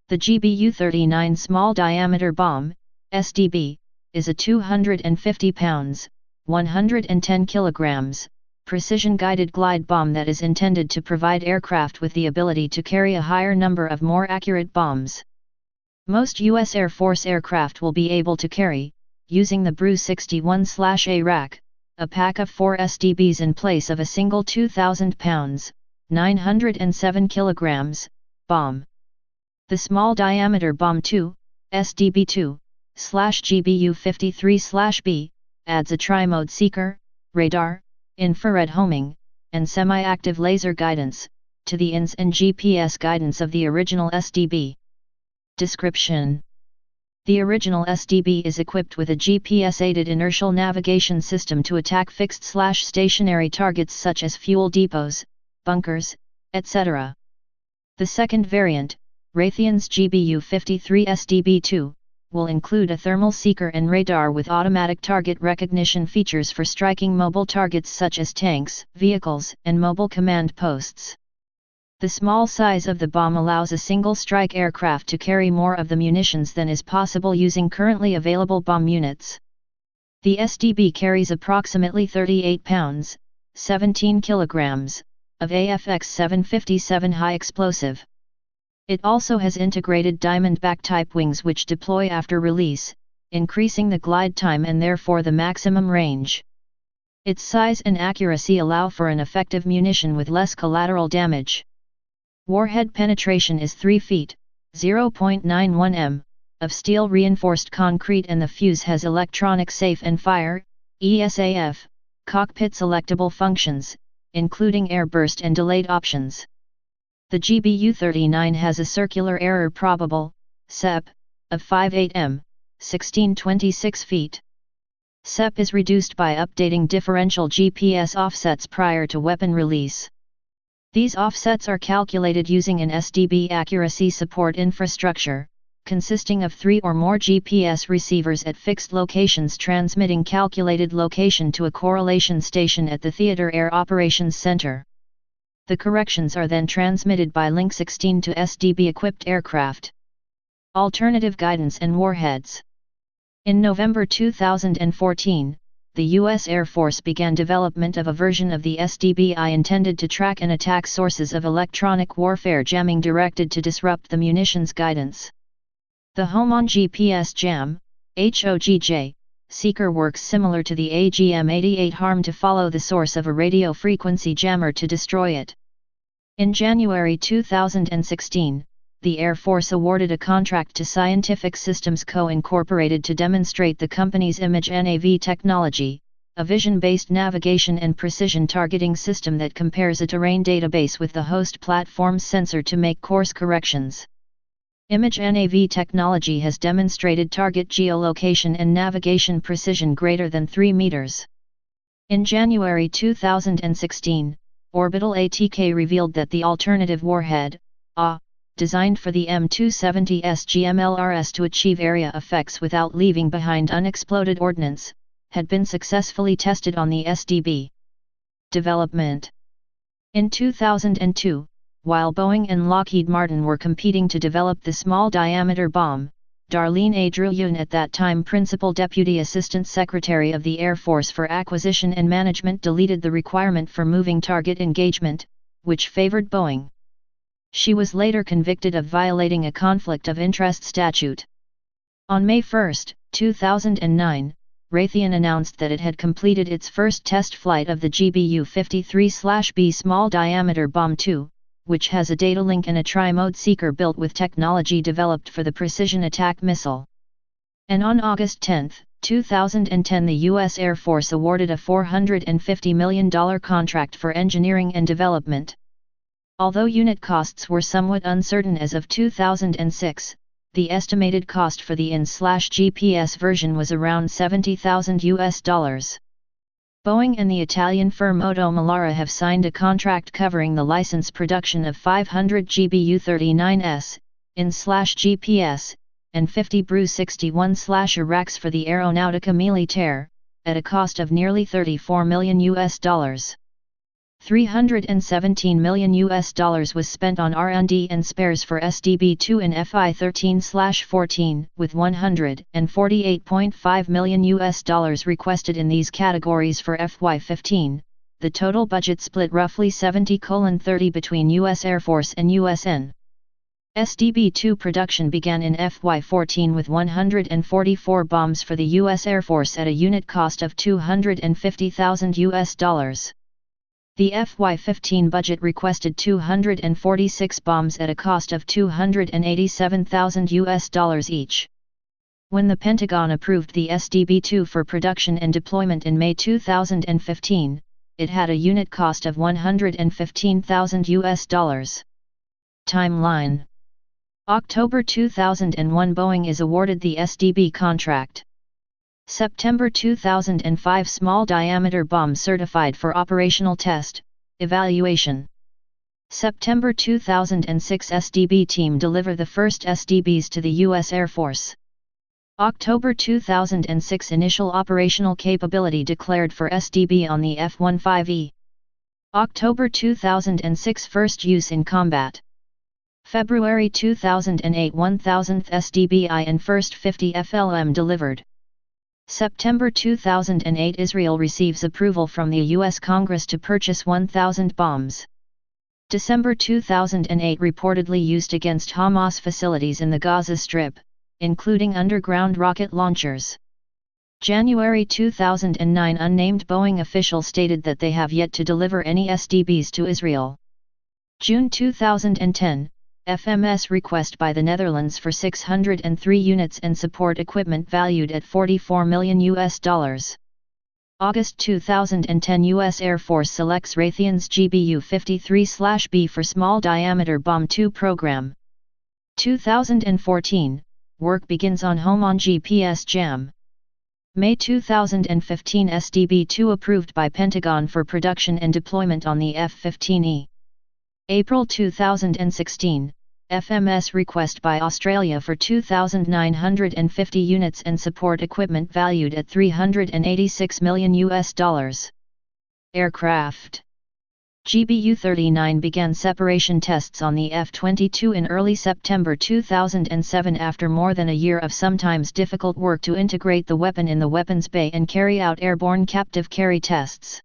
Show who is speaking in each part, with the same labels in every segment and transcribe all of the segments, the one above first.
Speaker 1: The GBU-39 Small Diameter Bomb, SDB, is a 250 pounds, 110 kilograms, precision-guided glide bomb that is intended to provide aircraft with the ability to carry a higher number of more accurate bombs. Most U.S. Air Force aircraft will be able to carry, using the BRU 61/A rack, a pack of 4 SDBs in place of a single 2,000 pounds, 907 kilograms, bomb. The Small Diameter Bomb 2, SDB2/GBU-53/B, adds a tri-mode seeker, radar, infrared homing, and semi-active laser guidance, to the INS and GPS guidance of the original SDB. Description: the original SDB is equipped with a GPS-aided inertial navigation system to attack fixed/stationary targets such as fuel depots, bunkers, etc. The second variant, Raytheon's GBU-53 SDB2, will include a thermal seeker and radar with automatic target recognition features for striking mobile targets such as tanks, vehicles, and mobile command posts. The small size of the bomb allows a single strike aircraft to carry more of the munitions than is possible using currently available bomb units. The SDB carries approximately 38 pounds, 17 kilograms, of AFX-757 high explosive. It also has integrated diamondback type wings which deploy after release, increasing the glide time and therefore the maximum range. Its size and accuracy allow for an effective munition with less collateral damage. Warhead penetration is 3 feet, 0.91 m, of steel reinforced concrete, and the fuse has electronic safe and fire, ESAF, cockpit selectable functions, including airburst and delayed options. The GBU-39 has a circular error probable, CEP, of 58 m, 1626 feet. CEP is reduced by updating differential GPS offsets prior to weapon release. These offsets are calculated using an SDB accuracy support infrastructure, consisting of 3 or more GPS receivers at fixed locations transmitting calculated location to a correlation station at the Theater Air Operations Center. The corrections are then transmitted by Link 16 to SDB-equipped aircraft. Alternative guidance and warheads. In November 2014, the U.S. Air Force began development of a version of the SDBI intended to track and attack sources of electronic warfare jamming directed to disrupt the munitions guidance. The Home on GPS Jam, HOGJ, seeker works similar to the AGM-88 HARM to follow the source of a radio frequency jammer to destroy it. In January 2016, the Air Force awarded a contract to Scientific Systems Co. Incorporated to demonstrate the company's Image NAV technology, a vision-based navigation and precision targeting system that compares a terrain database with the host platform's sensor to make course corrections. Image NAV technology has demonstrated target geolocation and navigation precision greater than 3 meters. In January 2016, Orbital ATK revealed that the alternative warhead, designed for the M270's GMLRS to achieve area effects without leaving behind unexploded ordnance, had been successfully tested on the SDB. Development. In 2002, while Boeing and Lockheed Martin were competing to develop the small diameter bomb, Darlene A. Druyan, at that time Principal Deputy Assistant Secretary of the Air Force for Acquisition and Management, deleted the requirement for moving target engagement, which favored Boeing. She was later convicted of violating a conflict of interest statute. On May 1, 2009, Raytheon announced that it had completed its first test flight of the GBU-53/B Small Diameter Bomb 2, which has a data link and a tri-mode seeker built with technology developed for the precision attack missile. And on August 10, 2010, the U.S. Air Force awarded a $450 million contract for engineering and development. Although unit costs were somewhat uncertain as of 2006, the estimated cost for the INS/GPS version was around $70,000. Boeing and the Italian firm Oto Melara have signed a contract covering the license production of 500 GBU-39s, INS/GPS, and 50 BRU 61/Iraqs for the Aeronautica Militaire, at a cost of nearly $34 million. $317 million was spent on R&D and spares for SDB2 in FY 13/14, with $148.5 million requested in these categories for FY 15. The total budget split roughly 70:30 between U.S. Air Force and USN. SDB2 production began in FY 14 with 144 bombs for the U.S. Air Force at a unit cost of $250,000. The FY 15 budget requested 246 bombs at a cost of $287,000 each. When the Pentagon approved the SDB2 for production and deployment in May 2015, it had a unit cost of $115,000. Timeline: October 2001 Boeing is awarded the SDB contract. September 2005 Small diameter bomb certified for operational test, evaluation. September 2006 SDB team deliver the first SDBs to the U.S. Air Force. October 2006 Initial operational capability declared for SDB on the F-15E. October 2006 First use in combat. February 2008 1000th SDBI and first 50 FLM delivered. September 2008 Israel receives approval from the U.S. Congress to purchase 1,000 bombs. December 2008 reportedly used against Hamas facilities in the Gaza Strip, including underground rocket launchers. January 2009 unnamed Boeing official stated that they have yet to deliver any SDBs to Israel. June 2010 FMS request by the Netherlands for 603 units and support equipment valued at $44 million. August 2010 U.S. Air Force selects Raytheon's GBU-53/B for Small Diameter Bomb 2 program. 2014 work begins on Home on GPS Jam. May 2015 SDB-2 approved by Pentagon for production and deployment on the F-15E. April 2016 FMS request by Australia for 2,950 units and support equipment valued at $386 million. Aircraft. GBU-39 began separation tests on the F-22 in early September 2007 after more than a year of sometimes difficult work to integrate the weapon in the weapons bay and carry out airborne captive carry tests.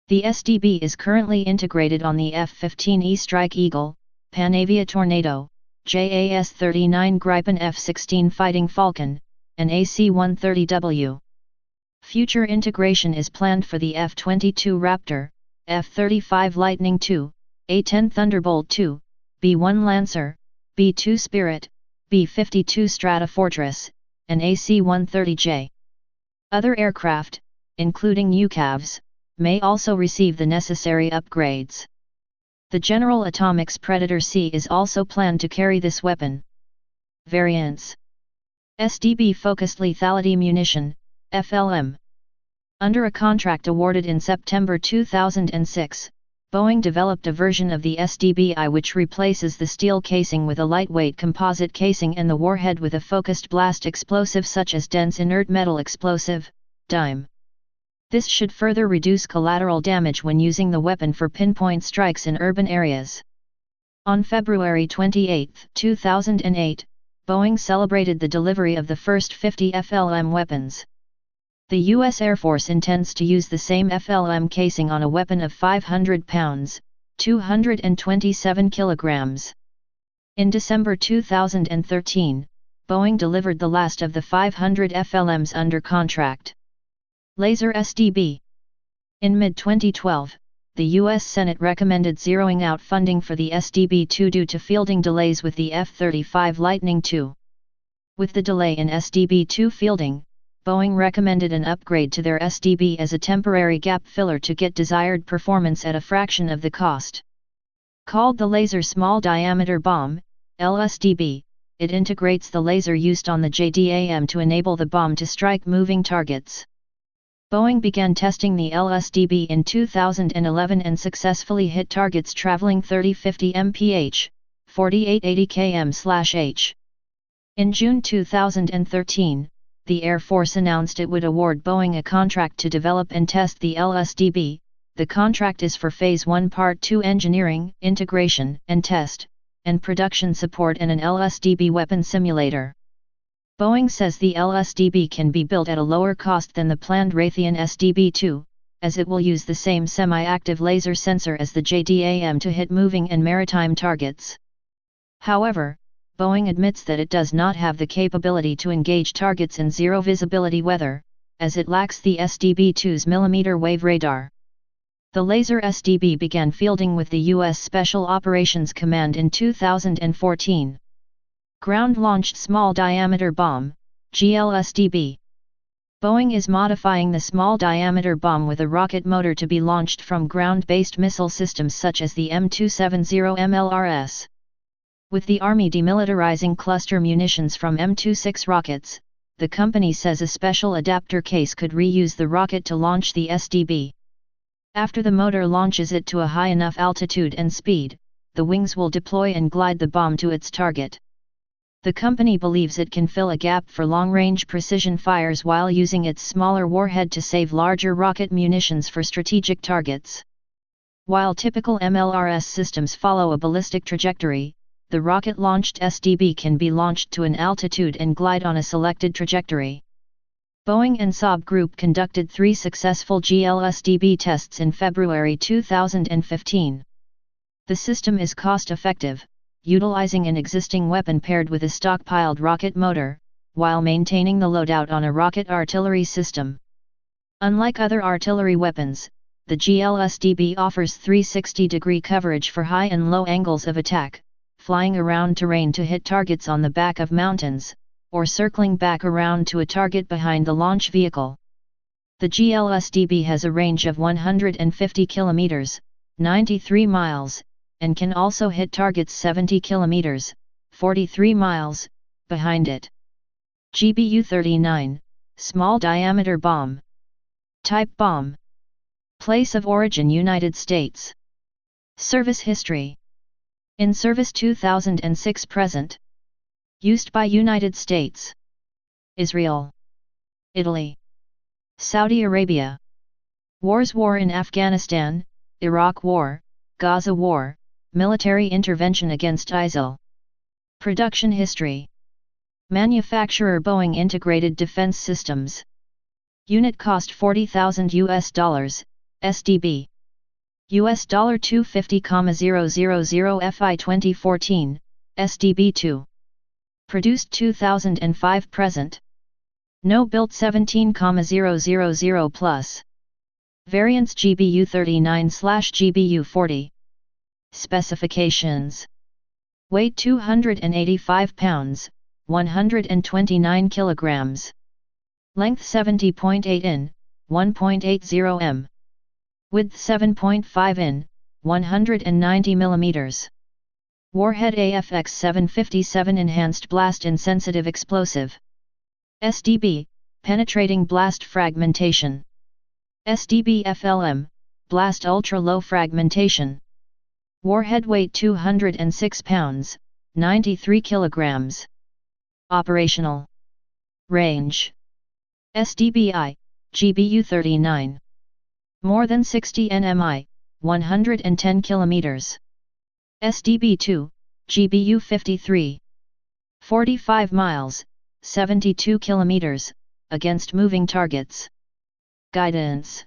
Speaker 1: The SDB is currently integrated on the F-15E Strike Eagle, Panavia Tornado, JAS-39 Gripen F-16 Fighting Falcon, and AC-130W. Future integration is planned for the F-22 Raptor, F-35 Lightning II, A-10 Thunderbolt II, B-1 Lancer, B-2 Spirit, B-52 Stratofortress, and AC-130J. Other aircraft, including UCAVs, may also receive the necessary upgrades. The General Atomics Predator C is also planned to carry this weapon. Variants. SDB Focused Lethality Munition, FLM. Under a contract awarded in September 2006, Boeing developed a version of the SDBI which replaces the steel casing with a lightweight composite casing and the warhead with a focused blast explosive such as dense inert metal explosive, DIME. This should further reduce collateral damage when using the weapon for pinpoint strikes in urban areas. On February 28, 2008, Boeing celebrated the delivery of the first 50 FLM weapons. The U.S. Air Force intends to use the same FLM casing on a weapon of 500 pounds, 227 kilograms. In December 2013, Boeing delivered the last of the 500 FLMs under contract. Laser SDB. In mid-2012, the U.S. Senate recommended zeroing out funding for the SDB-2 due to fielding delays with the F-35 Lightning II. With the delay in SDB-2 fielding, Boeing recommended an upgrade to their SDB as a temporary gap filler to get desired performance at a fraction of the cost. Called the Laser Small Diameter Bomb, LSDB, it integrates the laser used on the JDAM to enable the bomb to strike moving targets. Boeing began testing the LSDB in 2011 and successfully hit targets traveling 30-50 mph, 48-80 km/h. In June 2013, the Air Force announced it would award Boeing a contract to develop and test the LSDB, the contract is for Phase 1 Part 2 engineering, integration and test, and production support and an LSDB weapon simulator. Boeing says the LSDB can be built at a lower cost than the planned Raytheon SDB-2, as it will use the same semi-active laser sensor as the JDAM to hit moving and maritime targets. However, Boeing admits that it does not have the capability to engage targets in zero visibility weather, as it lacks the SDB-2's millimeter wave radar. The laser SDB began fielding with the U.S. Special Operations Command in 2014. Ground-Launched Small Diameter Bomb, GLSDB. Boeing is modifying the small diameter bomb with a rocket motor to be launched from ground-based missile systems such as the M270 MLRS. With the Army demilitarizing cluster munitions from M26 rockets, the company says a special adapter case could reuse the rocket to launch the SDB. After the motor launches it to a high enough altitude and speed, the wings will deploy and glide the bomb to its target. The company believes it can fill a gap for long-range precision fires while using its smaller warhead to save larger rocket munitions for strategic targets. While typical MLRS systems follow a ballistic trajectory, the rocket-launched SDB can be launched to an altitude and glide on a selected trajectory. Boeing and Saab Group conducted 3 successful GLSDB tests in February 2015. The system is cost-effective, utilizing an existing weapon paired with a stockpiled rocket motor, while maintaining the loadout on a rocket artillery system. Unlike other artillery weapons, the GLSDB offers 360-degree coverage for high and low angles of attack, flying around terrain to hit targets on the back of mountains, or circling back around to a target behind the launch vehicle. The GLSDB has a range of 150 kilometers, 93 miles, and can also hit targets 70 kilometers, 43 miles, behind it. GBU-39, Small Diameter Bomb. Type Bomb. Place of origin United States. Service history. In service 2006 present. Used by United States, Israel, Italy, Saudi Arabia. Wars: War in Afghanistan, Iraq War, Gaza War, military intervention against ISIL. Production history. Manufacturer Boeing Integrated Defense Systems. Unit cost $40,000 SDB. US $250,000 FI 2014, SDB-2. Produced 2005 present. No built 17,000 plus. Variants GBU-39/GBU-40. Specifications. Weight 285 pounds, 129 kilograms. Length 70.8 in, 1.80 m. Width 7.5 in, 190 millimeters. Warhead AFX 757 Enhanced Blast Insensitive Explosive. SDB, Penetrating Blast Fragmentation. SDB FLM, Blast Ultra Low Fragmentation. Warhead weight 206 pounds, 93 kilograms. Operational range. SDBI, GBU-39. More than 60 nmi, 110 kilometers. SDB-2, GBU-53. 45 miles, 72 kilometers, against moving targets. Guidance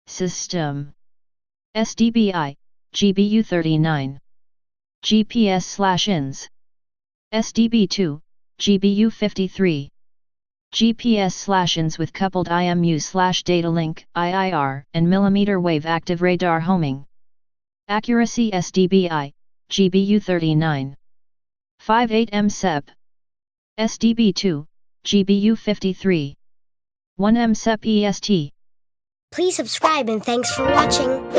Speaker 1: system. SDBI, GBU-39. GPS/INS. SDB-2, GBU-53. GPS/INS with coupled IMU/data link (IIR) and millimeter wave active radar homing. Accuracy SDBI, GBU-39. 58 MSEP. SDB-2, GBU-53. 1 MSEP EST.
Speaker 2: Please subscribe and thanks for watching.